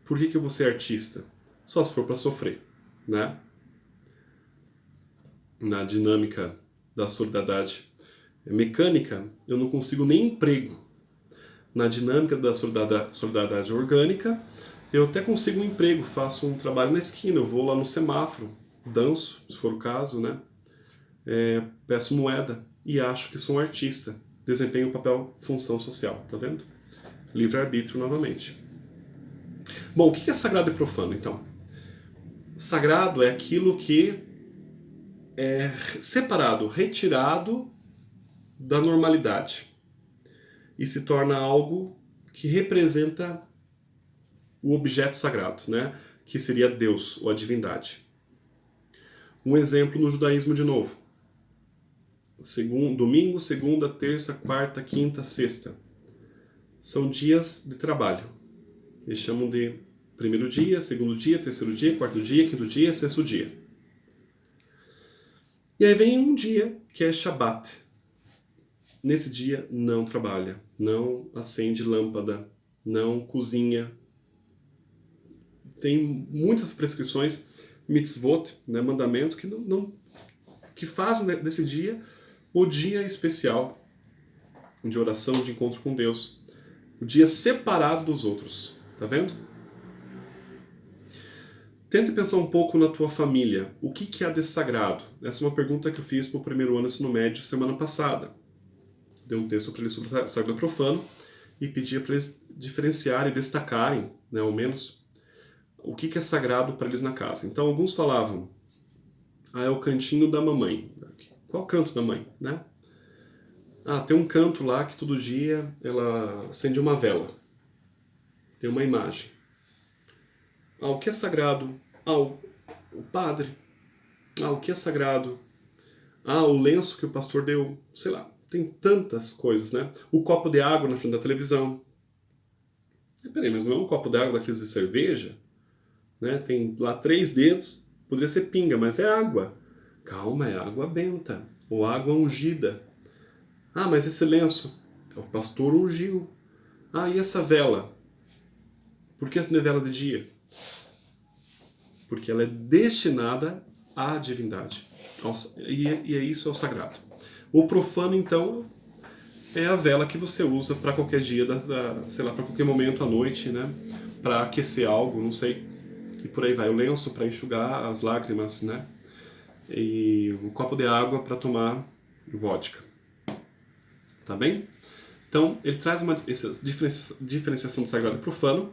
por que eu vou ser artista? Só se for para sofrer, né? Na dinâmica da solidariedade mecânica, eu não consigo nem emprego. Na dinâmica da solidariedade orgânica, eu até consigo um emprego, faço um trabalho na esquina, eu vou lá no semáforo, danço, se for o caso, né? Peço moeda e acho que sou um artista. Desempenho um papel, função social, tá vendo? Livre-arbítrio novamente. Bom, o que é sagrado e profano, então? Sagrado é aquilo que é separado, retirado da normalidade e se torna algo que representa o objeto sagrado, né? Que seria Deus ou a divindade. Um exemplo no judaísmo de novo. Domingo, segunda, terça, quarta, quinta, sexta. São dias de trabalho. Eles chamam de primeiro dia, segundo dia, terceiro dia, quarto dia, quinto dia, sexto dia. E aí vem um dia que é Shabat. Nesse dia não trabalha, não acende lâmpada, não cozinha. Tem muitas prescrições, mitzvot, né, mandamentos, que fazem desse dia o dia especial de oração, de encontro com Deus. O dia separado dos outros. Tá vendo? Tente pensar um pouco na tua família. O que há de sagrado? Essa é uma pergunta que eu fiz para o primeiro ano do ensino médio semana passada. Dei um texto para eles sobre sagrado e profano e pedia para eles diferenciarem e destacarem, né, ao menos, o que é sagrado para eles na casa. Então, alguns falavam, é o cantinho da mamãe. Qual canto da mãe, né? Tem um canto lá que todo dia ela acende uma vela. Tem uma imagem. O que é sagrado? O padre. O que é sagrado? O lenço que o pastor deu. Sei lá, tem tantas coisas, né? O copo de água na frente da televisão. Peraí, mas não é um copo de água daqueles de cerveja? Né? Tem lá 3 dedos. Poderia ser pinga, mas é água. Calma, é água benta. Ou água ungida. Mas esse lenço? O pastor ungiu. E essa vela? Por que acender vela de dia? Porque ela é destinada à divindade. E isso é o sagrado. O profano, então, é a vela que você usa para qualquer dia, sei lá, para qualquer momento à noite, né? Para aquecer algo, não sei. E por aí vai. O lenço para enxugar as lágrimas, né? E um copo de água para tomar vodka. Tá bem? Então, ele traz essa diferenciação do sagrado e profano,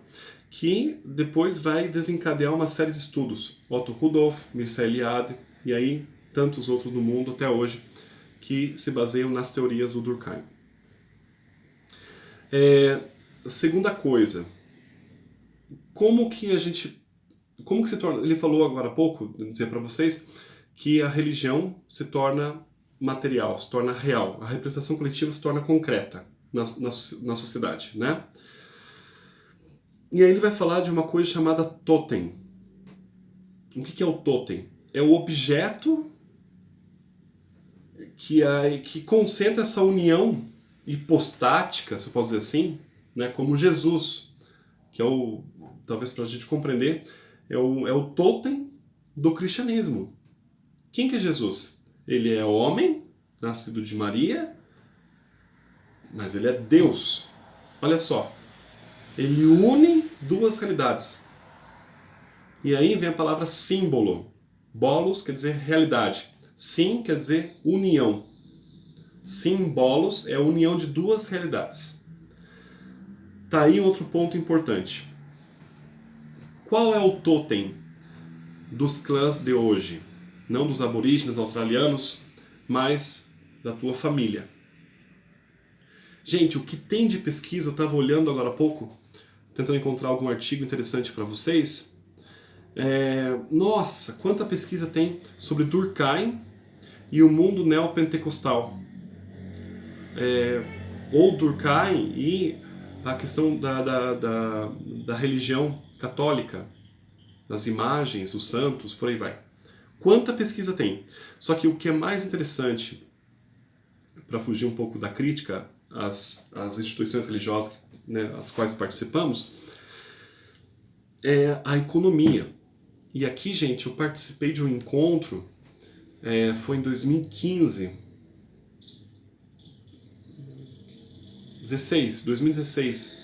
que depois vai desencadear uma série de estudos. Otto Rudolph, Mircea Eliade, e aí tantos outros no mundo até hoje, que se baseiam nas teorias do Durkheim. Segunda coisa, como que se torna... Ele falou agora há pouco, vou dizer para vocês, que a religião se torna material, se torna real. A representação coletiva se torna concreta na sociedade, né? E aí ele vai falar de uma coisa chamada totem. O que é o totem? É o objeto que concentra essa união hipostática, se eu posso dizer assim, né, como Jesus, que é talvez para a gente compreender, é o totem do cristianismo. Quem que é Jesus? Ele é homem, nascido de Maria, mas ele é Deus. Olha só, ele une duas realidades. E aí vem a palavra símbolo. Bolos quer dizer realidade. Sim quer dizer união. Símbolos é a união de duas realidades. Tá aí outro ponto importante. Qual é o totem dos clãs de hoje? Não dos aborígenes australianos, mas da tua família. Gente, o que tem de pesquisa, eu estava olhando agora há pouco, tentando encontrar algum artigo interessante para vocês. Nossa, quanta pesquisa tem sobre Durkheim e o mundo neopentecostal. Ou Durkheim e a questão da religião católica, das imagens, os santos, por aí vai. Quanta pesquisa tem? Só que o que é mais interessante, para fugir um pouco da crítica às instituições religiosas, né, as quais participamos, é a economia. E aqui, gente, eu participei de um encontro, foi em 2015, 2016,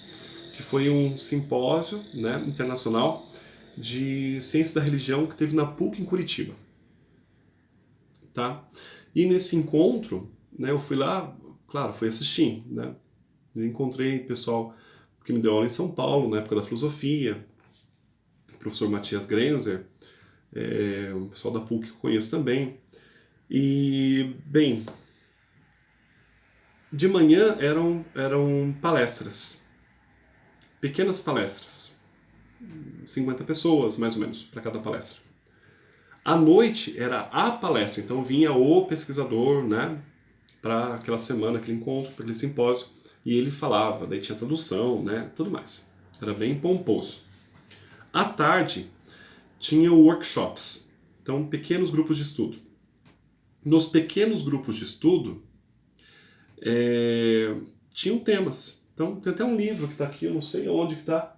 que foi um simpósio, né, internacional de ciência da religião que teve na PUC em Curitiba. Tá? E nesse encontro, né, eu fui lá, claro, fui assistir, né? Eu encontrei pessoal que me deu aula em São Paulo, na época da filosofia, o professor Matias Grenzer, o pessoal da PUC que eu conheço também. E, bem, de manhã eram palestras, pequenas palestras, 50 pessoas, mais ou menos, para cada palestra. À noite era a palestra, então vinha o pesquisador, né, para aquela semana, aquele encontro, para aquele simpósio, e ele falava, daí tinha tradução, né, tudo mais. Era bem pomposo. À tarde tinha workshops, então pequenos grupos de estudo. Nos pequenos grupos de estudo tinham temas. Então tem até um livro que está aqui, eu não sei onde que está,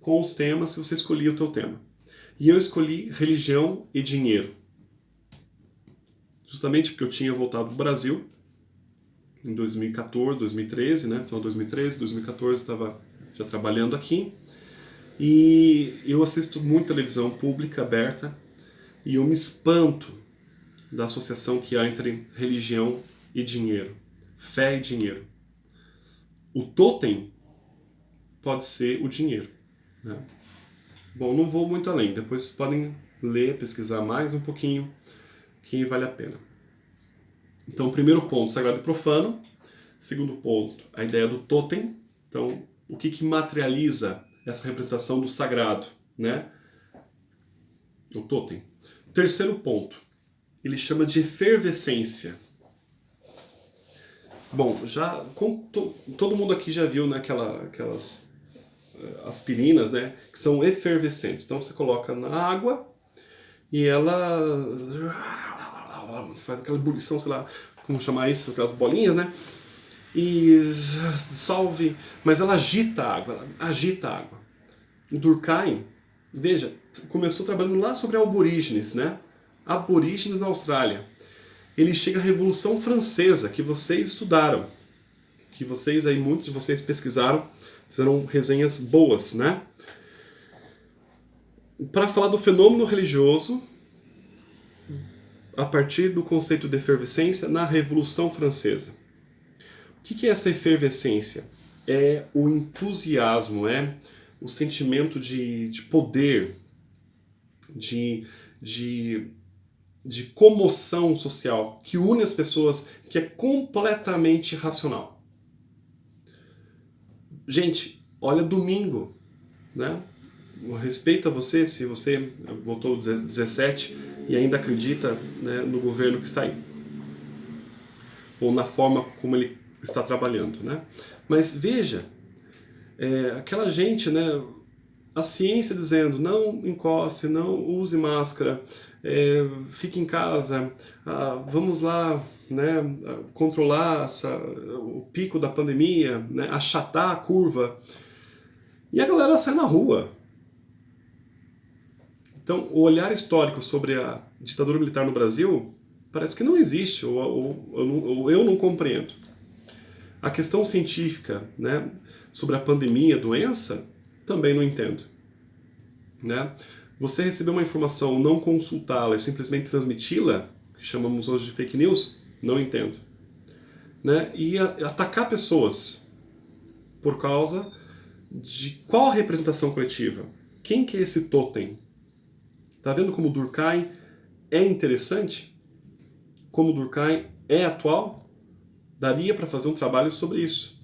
com os temas, se você escolhia o teu tema. E eu escolhi religião e dinheiro. Justamente porque eu tinha voltado do Brasil em 2014, 2013, né? Então 2013, 2014 eu estava já trabalhando aqui. E eu assisto muito televisão pública aberta e eu me espanto da associação que há entre religião e dinheiro, fé e dinheiro. O totem pode ser o dinheiro, né? Bom, não vou muito além, depois vocês podem ler, pesquisar mais um pouquinho, que vale a pena. Então, primeiro ponto, sagrado e profano. Segundo ponto, a ideia do totem. Então, o que materializa essa representação do sagrado, né? O totem. Terceiro ponto, ele chama de efervescência. Bom, já todo mundo aqui já viu, né, aquelas aspirinas, né, que são efervescentes. Então você coloca na água e ela faz aquela ebulição, sei lá como chamar isso, aquelas bolinhas, né? E salve, mas ela agita a água. O Durkheim, veja, começou trabalhando lá sobre aborígenes, né? Aborígenes na Austrália. Ele chega à Revolução Francesa, que vocês estudaram, que vocês aí, muitos de vocês pesquisaram, fizeram resenhas boas, né? Para falar do fenômeno religioso, a partir do conceito de efervescência na Revolução Francesa. O que é essa efervescência? É o entusiasmo, é o sentimento de poder, de comoção social, que une as pessoas, que é completamente racional. Gente, olha domingo, né? Eu respeito a você, se você votou 17 e ainda acredita, né, no governo que está aí. Ou na forma como ele está trabalhando, né? Mas veja, aquela gente, né? A ciência dizendo, não encoste, não use máscara, fique em casa, vamos lá, né, controlar o pico da pandemia, né, achatar a curva. E a galera sai na rua. Então, o olhar histórico sobre a ditadura militar no Brasil parece que não existe, ou eu não compreendo. A questão científica, né, sobre a pandemia, a doença, também não entendo. Né? Você receber uma informação, não consultá-la e simplesmente transmiti-la, que chamamos hoje de fake news, não entendo. Né? E atacar pessoas por causa de qual a representação coletiva? Quem que é esse totem? Tá vendo como Durkheim é interessante? Como Durkheim é atual? Daria para fazer um trabalho sobre isso,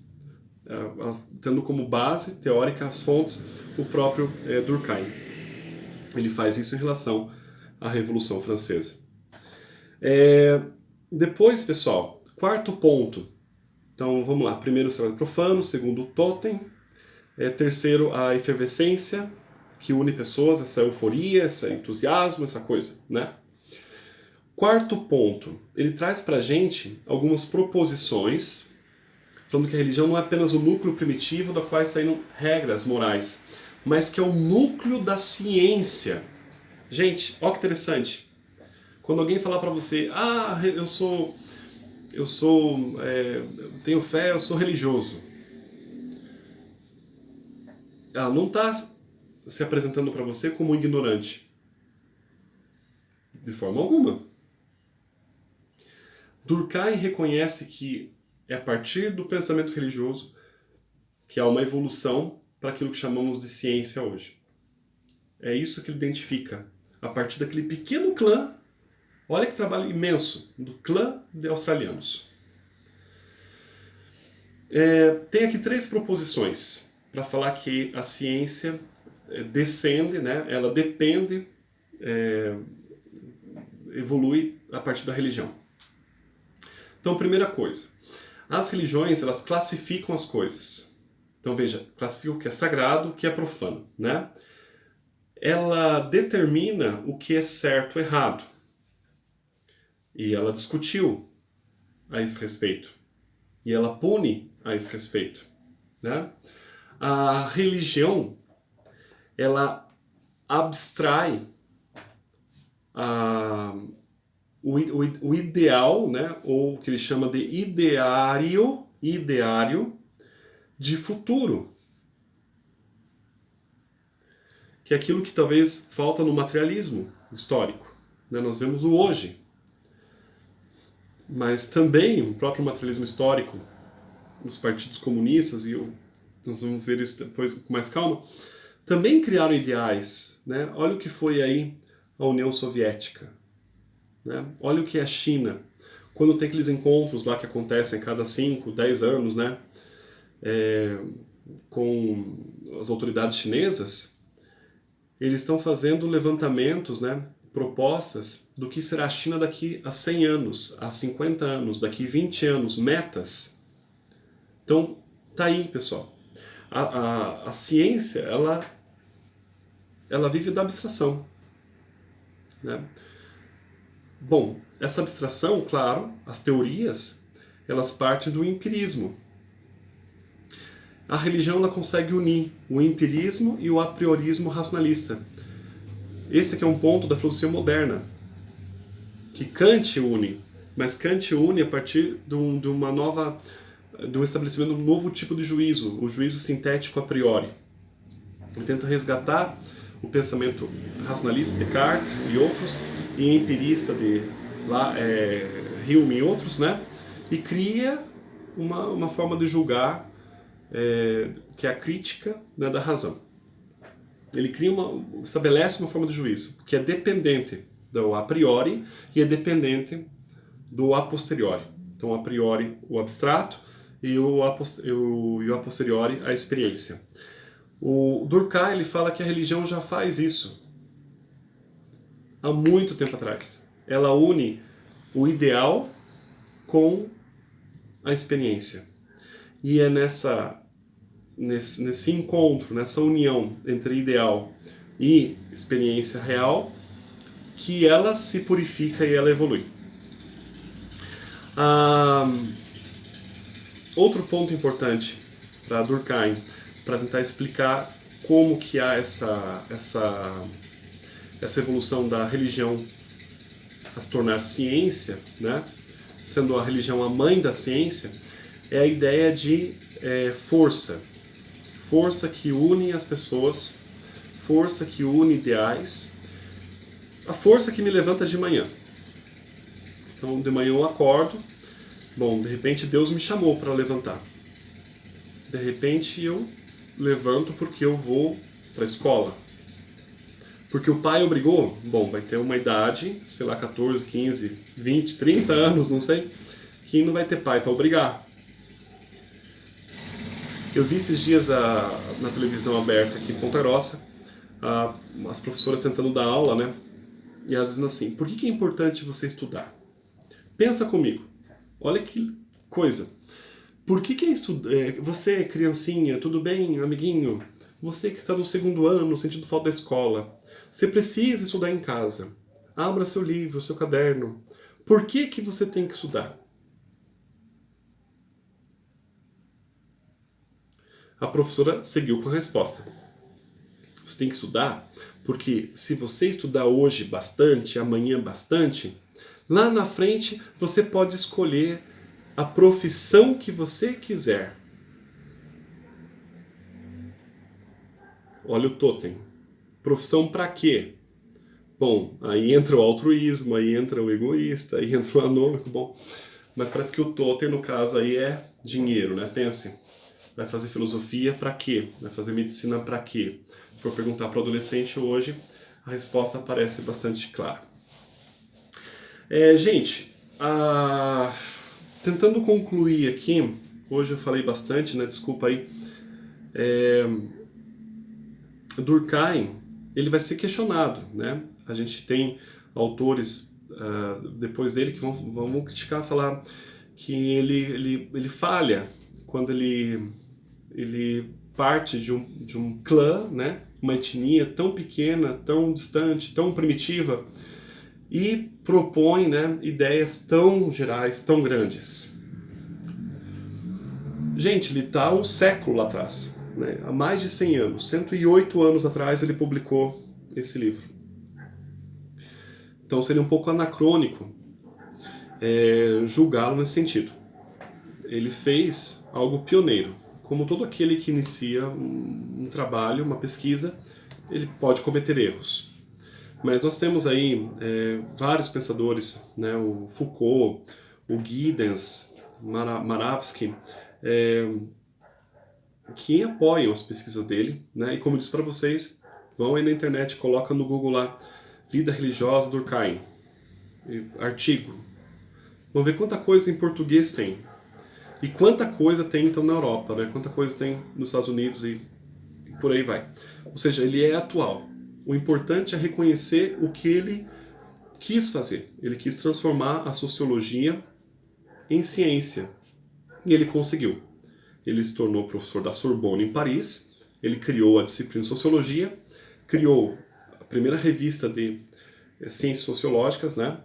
tendo como base teórica as fontes o próprio Durkheim. Ele faz isso em relação à Revolução Francesa. Depois, pessoal, quarto ponto. Então, vamos lá. Primeiro, o sagrado profano. Segundo, o totem. Terceiro, a efervescência, que une pessoas, essa euforia, esse entusiasmo, essa coisa, né? Quarto ponto, ele traz pra gente algumas proposições, falando que a religião não é apenas o núcleo primitivo da qual saíram regras morais, mas que é o núcleo da ciência. Gente, ó que interessante. Quando alguém falar pra você, eu tenho fé, eu sou religioso. Ela não está se apresentando para você como um ignorante. De forma alguma. Durkheim reconhece que é a partir do pensamento religioso que há uma evolução para aquilo que chamamos de ciência hoje. É isso que ele identifica. A partir daquele pequeno clã, olha que trabalho imenso, do clã de australianos. Tem aqui 3 proposições para falar que a ciência descende, né? Ela depende, evolui a partir da religião. Então, primeira coisa, as religiões, elas classificam as coisas. Então, veja, classifica o que é sagrado, o que é profano, né? Ela determina o que é certo ou errado. E ela discutiu a esse respeito. E ela pune a esse respeito, né? A religião, ela abstrai o ideal, né, ou o que ele chama de ideário de futuro. Que é aquilo que talvez falta no materialismo histórico. Né? Nós vemos o hoje. Mas também o próprio materialismo histórico, os partidos comunistas, nós vamos ver isso depois com mais calma, também criaram ideais. Né? Olha o que foi aí a União Soviética. Né? Olha o que é a China. Quando tem aqueles encontros lá que acontecem a cada 5, 10 anos, né? Com as autoridades chinesas, eles estão fazendo levantamentos, né? Propostas do que será a China daqui a 100 anos, a 50 anos, daqui a 20 anos, metas. Então, tá aí, pessoal. A ciência, ela vive da abstração. Né? Bom, essa abstração, claro, as teorias, elas partem do empirismo. A religião ela consegue unir o empirismo e o apriorismo racionalista. Esse aqui é um ponto da filosofia moderna, que Kant une, mas Kant une a partir de um estabelecimento de um novo tipo de juízo, o juízo sintético a priori. Ele tenta resgatar o pensamento racionalista de Descartes e outros, e empirista de Hume e outros, né? E cria uma forma de julgar que é a crítica, né, da razão. Ele estabelece uma forma de juízo que é dependente do a priori e é dependente do a posteriori. Então, a priori, o abstrato e a posteriori, a experiência. O Durkheim ele fala que a religião já faz isso há muito tempo atrás. Ela une o ideal com a experiência. E é nesse encontro, nessa união entre ideal e experiência real, que ela se purifica e ela evolui. Outro ponto importante para Durkheim, para tentar explicar como que há essa evolução da religião a se tornar ciência, né? Sendo a religião a mãe da ciência, é a ideia de força. Força que une as pessoas, força que une ideais, a força que me levanta de manhã. Então, de manhã eu acordo, bom, de repente Deus me chamou para levantar. De repente eu levanto porque eu vou para a escola. Porque o pai obrigou? Bom, vai ter uma idade, sei lá, 14, 15, 20, 30 anos, não sei, que não vai ter pai para obrigar. Eu vi esses dias na televisão aberta aqui em Ponta Grossa, as professoras tentando dar aula, né? E às vezes assim, por que é importante você estudar? Pensa comigo, olha que coisa. Por que é estudar? Você, criancinha, tudo bem, amiguinho? Você que está no segundo ano, sentindo falta da escola, você precisa estudar em casa. Abra seu livro, seu caderno. Por que você tem que estudar? A professora seguiu com a resposta. Você tem que estudar porque se você estudar hoje bastante, amanhã bastante, lá na frente você pode escolher a profissão que você quiser. Olha o totem. Profissão para quê? Bom, aí entra o altruísmo, aí entra o egoísta, aí entra o anônimo, bom. Mas parece que o totem, no caso, aí é dinheiro, né? Pense, vai fazer filosofia para quê? Vai fazer medicina para quê? Se for perguntar para o adolescente hoje, a resposta parece bastante clara. Gente, tentando concluir aqui, hoje eu falei bastante, né? Desculpa aí. Durkheim, ele vai ser questionado, né? A gente tem autores depois dele que vão criticar, falar que ele falha quando ele parte de um clã, né? Uma etnia tão pequena, tão distante, tão primitiva, e propõe, né, ideias tão gerais, tão grandes. Gente, ele está um século lá atrás, né? Há mais de 100 anos, 108 anos atrás ele publicou esse livro. Então seria um pouco anacrônico julgá-lo nesse sentido. Ele fez algo pioneiro. Como todo aquele que inicia um trabalho, uma pesquisa, ele pode cometer erros. Mas nós temos aí vários pensadores, né? O Foucault, o Giddens, Moravsky, que apoiam as pesquisas dele, né? E como eu disse para vocês, vão aí na internet, coloca no Google lá, Vida Religiosa Durkheim, artigo. Vamos ver quanta coisa em português tem. E quanta coisa tem então na Europa, né? Quanta coisa tem nos Estados Unidos e por aí vai. Ou seja, ele é atual. O importante é reconhecer o que ele quis fazer. Ele quis transformar a sociologia em ciência. E ele conseguiu. Ele se tornou professor da Sorbonne em Paris, ele criou a disciplina de sociologia, criou a primeira revista de ciências sociológicas, né?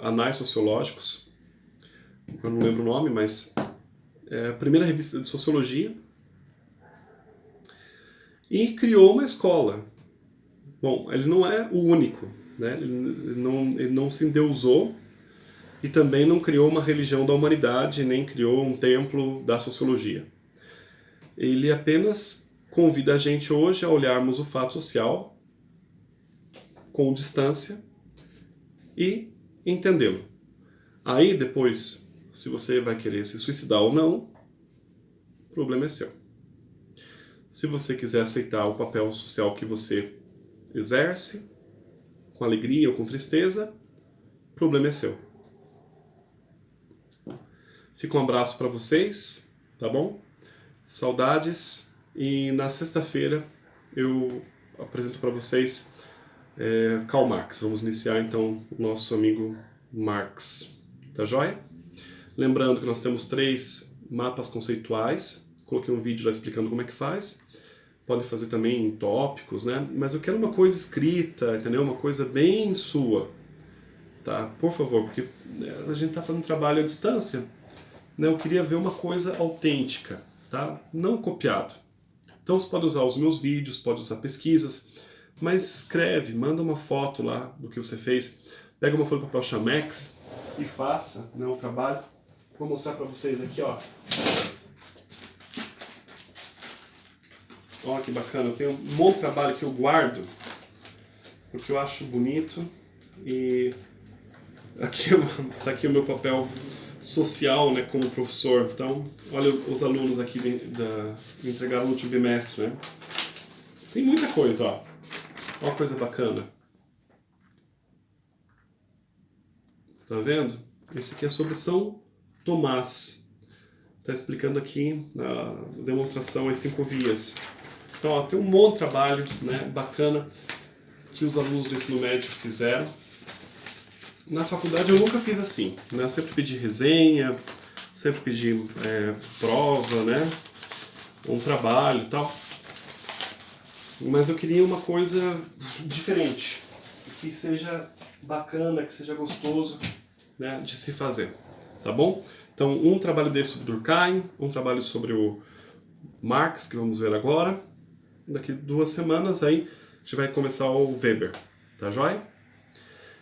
Anais Sociológicos, eu não lembro o nome, mas a primeira revista de sociologia, e criou uma escola. Bom, ele não é o único, né? Ele não se endeusou e também não criou uma religião da humanidade, nem criou um templo da sociologia. Ele apenas convida a gente hoje a olharmos o fato social com distância e entendê-lo. Aí depois, se você vai querer se suicidar ou não, o problema é seu. Se você quiser aceitar o papel social que você exerce, com alegria ou com tristeza, o problema é seu. Fica um abraço para vocês, tá bom? Saudades, e na sexta-feira eu apresento para vocês Karl Marx. Vamos iniciar então o nosso amigo Marx, tá joia? Lembrando que nós temos 3 mapas conceituais, coloquei um vídeo lá explicando como é que faz. Pode fazer também em tópicos, né? Mas eu quero uma coisa escrita, entendeu? Uma coisa bem sua, tá? Por favor, porque a gente está fazendo trabalho à distância, né? Eu queria ver uma coisa autêntica, tá? Não copiado. Então você pode usar os meus vídeos, pode usar pesquisas, mas escreve, manda uma foto lá do que você fez, pega uma folha de papel Chamex e faça, né, o trabalho. Vou mostrar para vocês aqui, ó. Olha que bacana, eu tenho um monte de trabalho que eu guardo, porque eu acho bonito, e aqui tá aqui o meu papel social, né, como professor. Então, olha os alunos aqui me entregaram no último bimestre, né. Tem muita coisa, ó. Olha que coisa bacana. Tá vendo? Esse aqui é sobre São Tomás. Tá explicando aqui na demonstração as 5 vias. Então, ó, tem um monte de trabalho, né, bacana que os alunos do ensino médio fizeram. Na faculdade eu nunca fiz assim, né? Eu sempre pedi resenha, sempre pedi prova, né? Um trabalho e tal. Mas eu queria uma coisa diferente, que seja bacana, que seja gostoso, né, de se fazer, tá bom? Então, um trabalho desse sobre Durkheim, um trabalho sobre o Marx, que vamos ver agora. Daqui 2 semanas aí a gente vai começar o Weber, tá joia?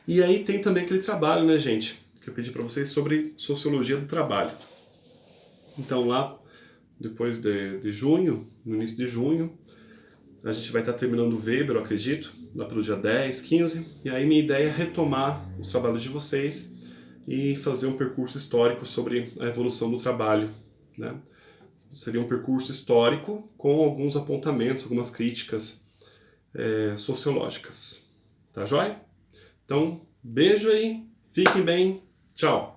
E aí tem também aquele trabalho, né, gente, que eu pedi para vocês sobre sociologia do trabalho. Então lá, depois de junho, no início de junho, a gente vai estar terminando o Weber, eu acredito, lá pelo dia 10, 15, e aí minha ideia é retomar os trabalhos de vocês e fazer um percurso histórico sobre a evolução do trabalho, né? Seria um percurso histórico com alguns apontamentos, algumas críticas sociológicas. Tá joia? Então, beijo aí, fiquem bem, tchau!